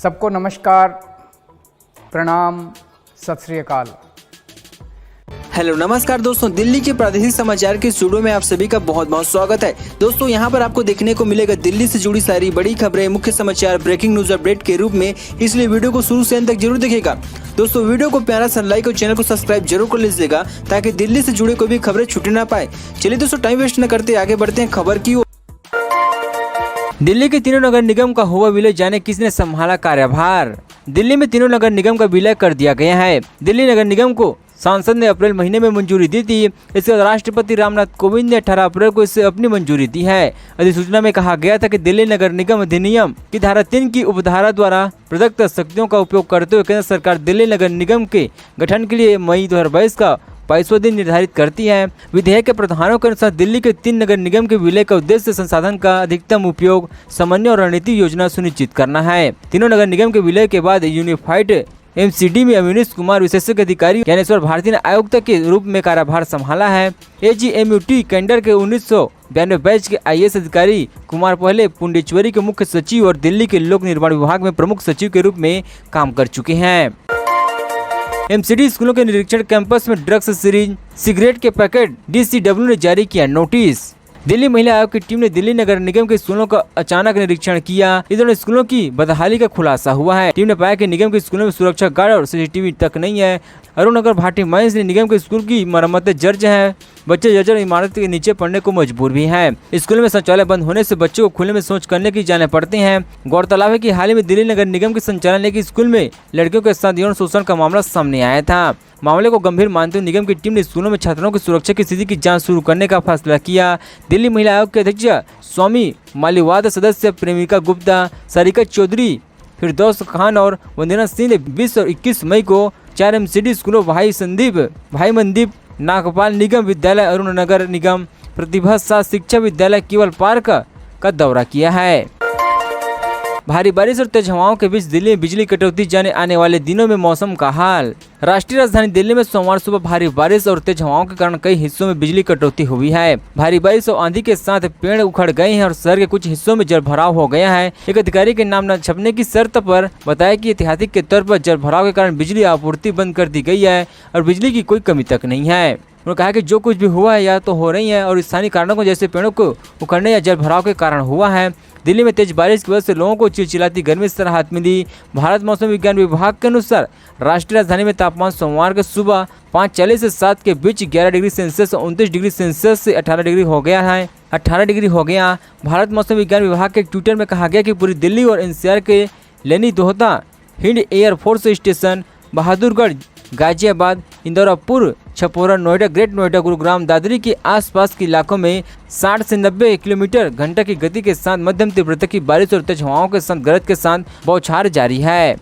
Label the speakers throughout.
Speaker 1: सबको नमस्कार, प्रणाम, सत श्री अकाल।
Speaker 2: हेलो नमस्कार दोस्तों, दिल्ली के प्रादेशिक समाचार के स्टूडियो में आप सभी का बहुत बहुत स्वागत है। दोस्तों यहाँ पर आपको देखने को मिलेगा दिल्ली से जुड़ी सारी बड़ी खबरें, मुख्य समाचार, ब्रेकिंग न्यूज अपडेट के रूप में, इसलिए वीडियो को शुरू से अंत तक जरूर देखिएगा। दोस्तों वीडियो को प्यारा सा लाइक और चैनल को सब्सक्राइब जरूर कर लीजिएगा ताकि दिल्ली से जुड़े कोई भी खबरें छूटे ना पाए। चलिए दोस्तों टाइम वेस्ट न करते आगे बढ़ते हैं खबर की ओर। दिल्ली के तीनों नगर निगम का हुआ विलय, जाने किसने संभाला कार्यभार। दिल्ली में तीनों नगर निगम का विलय कर दिया गया है। दिल्ली नगर निगम को सांसद ने अप्रैल महीने में मंजूरी दी थी। इसके बाद राष्ट्रपति रामनाथ कोविंद ने 18 अप्रैल को इसे अपनी मंजूरी दी है। अधिसूचना में कहा गया था कि दिल्ली नगर निगम अधिनियम की धारा 3 की उपधारा द्वारा प्रदत्त शक्तियों का उपयोग करते हुए केंद्र सरकार दिल्ली नगर निगम के गठन के लिए मई 2022 का 22वां दिन निर्धारित करती है। विधेयक के प्रावधानों के अनुसार दिल्ली के 3 नगर निगम के विलय का उद्देश्य संसाधन का अधिकतम उपयोग, समन्वय और रणनीतिक योजना सुनिश्चित करना है। तीनों नगर निगम के विलय के बाद यूनिफाइड एमसीडी में अविनीश कुमार विशेषज्ञ अधिकारी ज्ञानेश्वर भारती ने आयुक्त के रूप में कार्यभार संभाला है। एजीएमयूटी कैडर के 1992 बैच के आईएएस अधिकारी कुमार पहले पुंडेश्वरी के मुख्य सचिव और दिल्ली के लोक निर्माण विभाग में प्रमुख सचिव के रूप में काम कर चुके हैं। एमसीडी स्कूलों के निरीक्षण, कैंपस में ड्रग्स सीरीज, सिगरेट के पैकेट, डीसीडब्ल्यू ने जारी किया नोटिस। दिल्ली महिला आयोग की टीम ने दिल्ली नगर निगम के स्कूलों का अचानक निरीक्षण किया। इस दौरान स्कूलों की बदहाली का खुलासा हुआ है। टीम ने पाया कि निगम के स्कूलों में सुरक्षा गार्ड और सीसीटीवी तक नहीं है। अरुण नगर भाटी माइंस ने निगम के स्कूल की मरम्मतें जर्ज हैं। बच्चे जर्जर इमारत के नीचे पड़ने को मजबूर भी हैं। स्कूल में शौचालय बंद होने से बच्चों को खुले में शौच करने की जाने पड़ते हैं। गौरतलब है कि हाल ही में दिल्ली नगर निगम के संचालनालय के स्कूल में लड़कियों के साथ यौन शोषण का मामला सामने आया था। मामले को गंभीर मानते हुए निगम की टीम ने स्कूलों में छात्रों की सुरक्षा की स्थिति की जांच शुरू करने का फैसला किया। दिल्ली महिला आयोग के अध्यक्ष स्वामी मालीवाद, सदस्य प्रेमिका गुप्ता, सारिका चौधरी, फिरदौस खान और वंदना सिंह ने 20 और 21 मई को 4 एमसीडी स्कूलों भाई मनदीप, नागपाल निगम विद्यालय, अरुण नगर निगम, प्रतिभा सात शिक्षा विद्यालय, केवल पार्क का दौरा किया है। भारी बारिश और तेज हवाओं के बीच दिल्ली में बिजली कटौती, जाने आने वाले दिनों में मौसम का हाल। राष्ट्रीय राजधानी दिल्ली में सोमवार सुबह भारी बारिश और तेज हवाओं के कारण कई हिस्सों में बिजली कटौती हुई है। भारी बारिश और आंधी के साथ पेड़ उखड़ गए हैं और शहर के कुछ हिस्सों में जलभराव हो गया है। एक अधिकारी के नाम न छपने की शर्त पर बताया कि ऐतिहासिक के तौर पर जलभराव के कारण बिजली आपूर्ति बंद कर दी गई है और बिजली की कोई कमी तक नहीं है। उन्होंने कहा कि जो कुछ भी हुआ है या तो हो रही है और स्थानीय कारणों को जैसे पेड़ों को उखड़ने या जलभराव के कारण हुआ है। दिल्ली में तेज बारिश की वजह से लोगों को चिलचिलाती गर्मी से राहत मिली। भारत मौसम विज्ञान विभाग के अनुसार राष्ट्रीय राजधानी में तापमान सोमवार के सुबह 5:40 से 7 के बीच 11 डिग्री सेल्सियस और 29 डिग्री सेल्सियस से 18 डिग्री हो गया है। 18 डिग्री हो गया। भारत मौसम विज्ञान विभाग के ट्विटर में कहा गया कि पूरी दिल्ली और एनसीआर के लेनी दोहता, हिंड एयरफोर्स स्टेशन, बहादुरगढ़, गाजियाबाद, इंदौरापुर, छपोरा, नोएडा, ग्रेट नोएडा, गुरुग्राम, दादरी के आसपास के इलाकों में 60 से 90 किलोमीटर घंटा की गति के साथ मध्यम तीव्रता की बारिश और तेज हवाओं के साथ गरज के साथ बौछार जारी है।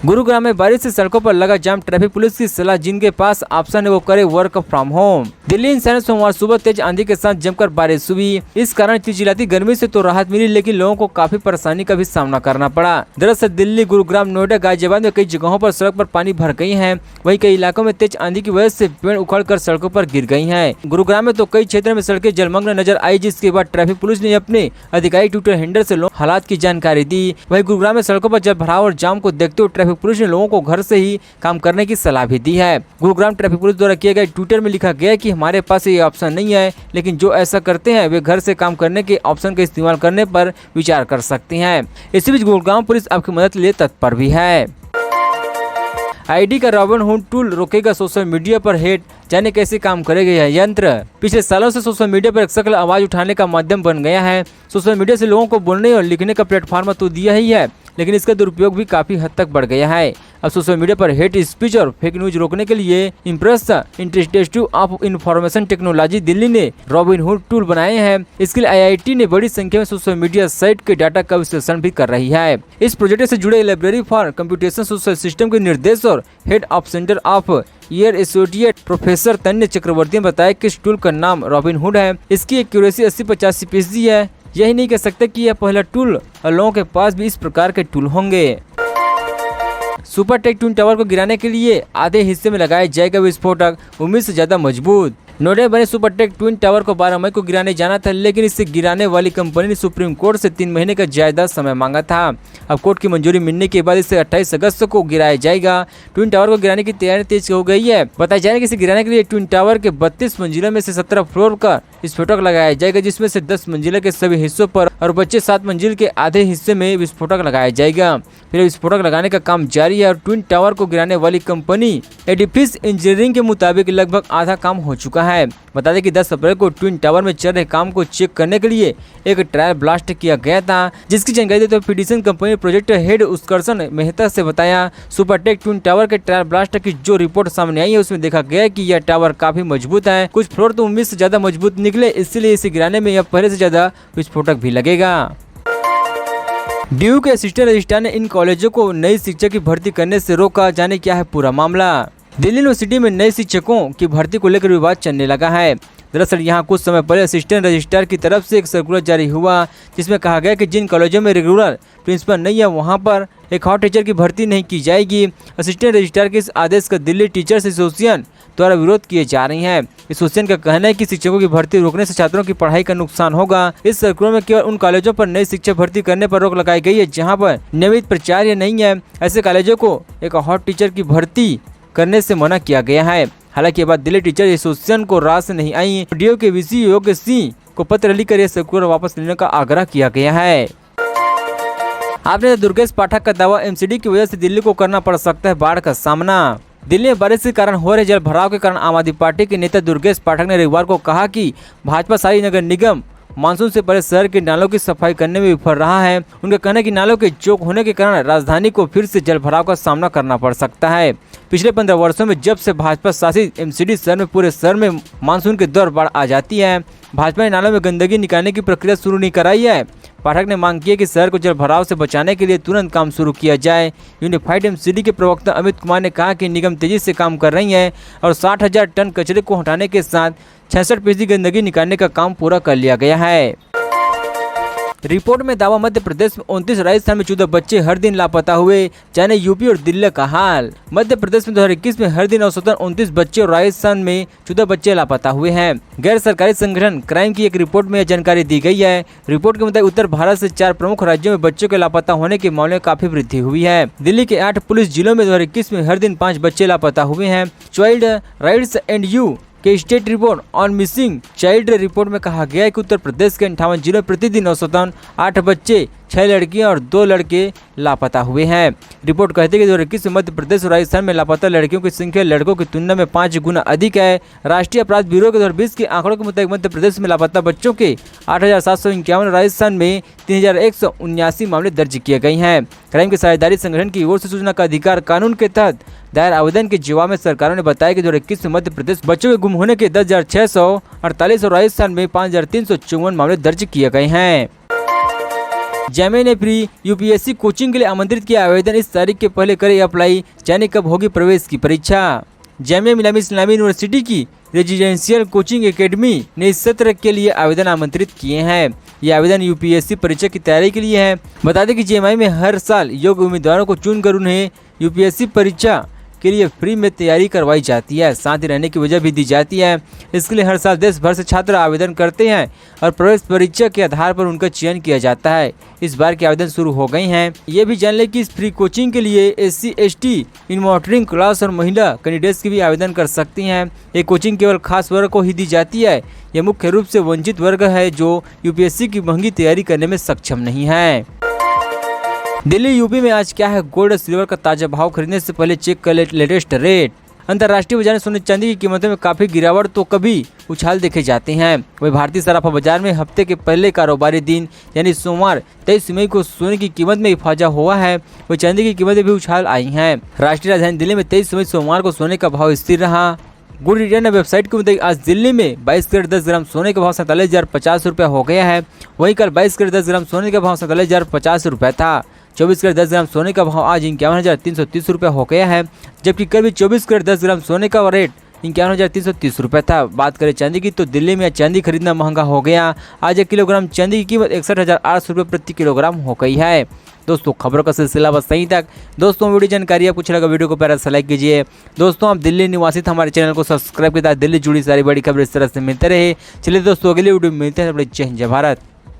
Speaker 2: गुरुग्राम में बारिश से सड़कों पर लगा जाम, ट्रैफिक पुलिस की सलाह, जिनके पास ऑप्शन है वो करे work from home. Delhi NCR में सोमवार सुबह तेज आंधी के साथ जमकर बारिश हुई। इस कारण चिलचिलाती गर्मी से तो राहत मिली, लेकिन लोगों को काफी परेशानी का भी सामना करना पड़ा। दरअसल दिल्ली, गुरुग्राम, नोएडा, गाजियाबाद में कई जगहों पर सड़क पर पानी भर गई है। वहीं कई इलाकों में तेज आंधी की वजह से पेड़ उखड़कर सड़कों पर गिर गई है। गुरुग्राम में तो कई क्षेत्रों में सड़कें जलमग्न नजर आई, जिसके बाद ट्रैफिक पुलिस ने अपने आधिकारिक ट्विटर हैंडल से हालात की जानकारी दी। वहीं गुरुग्राम में सड़कों पर जलभराव और जाम को देखते हुए ट्रैफिक पुलिस ने लोगों को घर से ही काम करने की सलाह भी दी है। गुरुग्राम ट्रैफिक पुलिस द्वारा किए गए ट्विटर में लिखा गया कि हमारे पास ये ऑप्शन नहीं है, लेकिन जो ऐसा करते हैं वे घर से काम करने के ऑप्शन का इस्तेमाल करने पर विचार कर सकते हैं। इसी बीच गुरुग्राम पुलिस आपकी मदद के लिए तत्पर भी है। आईडी का रॉबिनहुड टूल रोकेगा सोशल मीडिया पर हेट, जाने कैसे काम करेगा यह यंत्र। पिछले सालों से सोशल मीडिया पर एक शक्ल आवाज उठाने का माध्यम बन गया है। सोशल मीडिया से लोगों को बोलने और लिखने का प्लेटफॉर्म तो दिया ही है, लेकिन इसका दुरुपयोग भी काफी हद तक बढ़ गया है। अब सोशल मीडिया पर हेट स्पीच और फेक न्यूज रोकने के लिए impress institute of information technology Delhi ने रॉबिनहुड टूल बनाए हैं। इसके लिए आईआईटी ने बड़ी संख्या में सोशल मीडिया साइट के डाटा का विश्लेषण भी कर रही है। इस प्रोजेक्ट से जुड़े library for computation social system के निर्देशक और head of centre of year associate professor तन्य चक्रवर्ती ने बताया कि इस टूल का नाम रॉबिनहुड है। इसकी एक्यूरेसी 80-85% है। यही नहीं कह सकते कि यह पहला टूल और लोगों के पास भी इस प्रकार के टूल होंगे। सुपर टेक ट्विन टावर को गिराने के लिए आधे हिस्से में लगाया जाएगा विस्फोटक, उम्मीद से ज्यादा मजबूत।
Speaker 3: नोएडा में बने सुपरटेक ट्विन टावर को 12 मई को गिराने जाना था, लेकिन इसे गिराने वाली कंपनी ने सुप्रीम कोर्ट से 3 महीने का ज्यादा समय मांगा था। अब कोर्ट की मंजूरी मिलने के बाद इसे 28 अगस्त को गिराया जाएगा। ट्विन टावर को गिराने की तैयारी तेज हो गई है। बताया जा रहा है कि इसे गिराने के लिए ट्विन टावर के 32 मंजिलों में से 17 फ्लोर का विस्फोटक लगाया जाएगा, जिसमें से 10 मंजिला के सभी हिस्सों पर और बचे 7 मंजिल के आधे हिस्से में विस्फोटक लगाया जाएगा। फिर विस्फोटक लगाने का काम जारी है और ट्विन टावर को गिराने वाली कंपनी एडिफिस इंजीनियरिंग के मुताबिक लगभग आधा काम हो चुका है। बता दें कि 10 अप्रैल को ट्विन टावर में चल रहे काम को चेक करने के लिए एक ट्रायल ब्लास्ट किया गया था, जिसकी जानकारी देते हुए फिडिसन कंपनी प्रोजेक्ट हेड उत्कर्षण मेहता से बताया, सुपरटेक ट्विन टावर के ट्रायल ब्लास्ट की जो रिपोर्ट सामने आई है उसमें देखा गया कि यह टावर काफी मजबूत है। कुछ फ्लोर तो उम्मीद से ज्यादा मजबूत निकले, इसलिए इसे गिराने में यह पहले से ज्यादा विस्फोटक भी लगेगा। डीयू के असिस्टेंट रजिस्ट्रार ने इन कॉलेजों को नई शिक्षक की भर्ती करने से रोका। जाने क्या है पूरा मामला। दिल्ली यूनिवर्सिटी में नए शिक्षकों की भर्ती को लेकर विवाद चलने लगा है। दरअसल यहाँ कुछ समय पहले असिस्टेंट रजिस्ट्रार की तरफ से एक सर्कुलर जारी हुआ, जिसमें कहा गया कि जिन कॉलेजों में रेगुलर प्रिंसिपल नहीं है वहाँ पर एक हॉट टीचर की भर्ती नहीं की जाएगी। असिस्टेंट रजिस्ट्रार के इस आदेश का दिल्ली टीचर्स एसोसिएशन द्वारा विरोध किए जा रही है। एसोसिएशन का कहना है कि शिक्षकों की भर्ती रोकने से छात्रों की पढ़ाई का नुकसान होगा। इस सर्कुलर में केवल उन कॉलेजों पर नई शिक्षक भर्ती करने पर रोक लगाई गई है जहाँ पर नियमित प्राचार्य नहीं है। ऐसे कॉलेजों को एक हॉट टीचर की भर्ती करने से मना किया गया है। हालांकि ये बात दिल्ली टीचर एसोसिएशन को रास नहीं आई। डीओ के वीसी योग्य सिंह को पत्र लिखकर यह सर्कुलर वापस लेने का आग्रह किया गया है। आपने दुर्गेश पाठक का दावा, एमसीडी की वजह से दिल्ली को करना पड़ सकता है बाढ़ का सामना। दिल्ली में बारिश के कारण हो रहे जल भराव के कारण आम आदमी पार्टी के नेता दुर्गेश पाठक ने रविवार को कहा कि भाजपा शाही नगर निगम मानसून से पहले शहर के नालों की सफाई करने में विफल रहा है। उनका कहना है कि नालों के चौक होने के कारण राजधानी को फिर से जल भराव का सामना करना पड़ सकता है। पिछले 15 वर्षों में जब से भाजपा शासित एमसीडी शहर में पूरे शहर में मानसून के दौर बाढ़ आ जाती है, भाजपा ने नालों में गंदगी निकालने की प्रक्रिया शुरू नहीं कराई है। पाठक ने मांग की है कि शहर को जल भराव से बचाने के लिए तुरंत काम शुरू किया जाए। यूनिफाइड एमसीडी के प्रवक्ता अमित कुमार ने कहा कि निगम तेजी से काम कर रही है और 60,000 टन कचरे को हटाने के साथ 66% गंदगी निकालने का काम पूरा कर लिया गया है। रिपोर्ट में दावा, मध्य प्रदेश में 29, राजस्थान में 14 बच्चे हर दिन लापता हुए। जाने यूपी और दिल्ली का हाल। मध्य प्रदेश में 2021 में हर दिन औसतन 29 बच्चे और राजस्थान में 14 बच्चे लापता हुए हैं। गैर सरकारी संगठन क्राइम की एक रिपोर्ट में यह जानकारी दी गई है। रिपोर्ट के मुताबिक उत्तर भारत से 4 प्रमुख राज्यों में बच्चों के लापता होने के मामले में काफी वृद्धि हुई है। दिल्ली के 8 पुलिस जिलों में 2021 में हर दिन 5 बच्चे लापता हुए हैं। चाइल्ड राइट्स एंड यू के state report on missing child report में कहा गया है कि उत्तर प्रदेश के 58 जिलों में प्रतिदिन औसतन 8 बच्चे, 6 लड़कियां और 2 लड़के लापता हुए हैं। रिपोर्ट कहती है कि 2021 में मध्य प्रदेश और राजस्थान में लापता लड़कियों की संख्या लड़कों की तुलना में 5 गुना अधिक है। राष्ट्रीय अपराध ब्यूरो के 2020 के आंकड़ों के मुताबिक मध्य प्रदेश में लापता बच्चों के 8,751, राजस्थान में 3,179 मामले दर्ज किए गए हैं। क्राइम के साझेदारी संगठन की ओर से सूचना का अधिकार कानून के तहत दायर आवेदन के जवाब में सरकारों ने बताया कि 2021 में मध्य प्रदेश बच्चों के गुम होने के 10,648 और राजस्थान में 5,354 मामले दर्ज किए गए हैं। जामिया ने प्री यूपीएससी कोचिंग के लिए आमंत्रित किया आवेदन, इस तारीख के पहले करे अप्लाई। जाने कब होगी प्रवेश की परीक्षा। जामिया मिलिया इस्लामी यूनिवर्सिटी की रेजिडेंशियल कोचिंग एकेडमी ने इस सत्र के लिए आवेदन आमंत्रित किए हैं। ये आवेदन यूपीएससी परीक्षा की तैयारी के लिए है। बता दें कि जेएमआई में हर साल योग्य उम्मीदवारों को चुनकर उन्हें यूपीएससी परीक्षा के लिए फ्री में तैयारी करवाई जाती है, साथ ही रहने की वजह भी दी जाती है। इसके लिए हर साल देश भर से छात्र आवेदन करते हैं और प्रवेश परीक्षा के आधार पर उनका चयन किया जाता है। इस बार के आवेदन शुरू हो गए हैं। ये भी जान लें कि इस फ्री कोचिंग के लिए एससी, एसटी, इन मॉनिटरिंग क्लास और महिला कैंडिडेट्स की भी आवेदन कर सकती हैं। ये कोचिंग केवल खास वर्ग को ही दी जाती है। यह मुख्य रूप से वंचित वर्ग है जो यूपीएससी की महंगी तैयारी करने में सक्षम नहीं है। दिल्ली यूपी में आज क्या है गोल्ड और सिल्वर का ताजा भाव। खरीदने से पहले चेक कर लेटेस्ट रेट। अंतर्राष्ट्रीय बाजार में सोने चांदी की कीमतों में काफी गिरावट तो कभी उछाल देखे जाते हैं। वही भारतीय सराफा बाजार में हफ्ते के पहले कारोबारी दिन यानी सोमवार 23 मई को सोने की कीमत में इजाफा हुआ है। वही चांदी की कीमतें भी उछाल आई हैं। राष्ट्रीय राजधानी दिल्ली में 23 मई सोमवार को सोने का भाव स्थिर रहा। गुड रिटर्न वेबसाइट के मुताबिक आज दिल्ली में 22 कैरेट 10 ग्राम सोने का भाव 47,050 रुपये हो गया है। वहीं कल 22 कैरेट 10 ग्राम सोने का भाव 47,050 रुपये था। 24 कैरेट 10 ग्राम सोने का भाव आज 51,330 रुपये हो गया है, जबकि कल भी 24 कैरेट 10 ग्राम सोने का रेट 51,330 रुपये था। बात करें चांदी की तो दिल्ली में चांदी खरीदना महंगा हो गया। आज 1 किलोग्राम चांदी की कीमत 61,800 रुपये प्रति किलोग्राम हो गई है। दोस्तों खबरों का सिलसिला बस यहीं तक। दोस्तों वीडियो जानकारी आपको अच्छा लगा, वीडियो को प्यारा सा लाइक कीजिए। दोस्तों आप दिल्ली निवासी तो हमारे चैनल को सब्सक्राइब किया, दिल्ली जुड़ी सारी बड़ी खबर इस तरह से मिलते रहे। चलिए दोस्तों अगली वीडियो में मिलते हैं। जय हिंद जय भारत।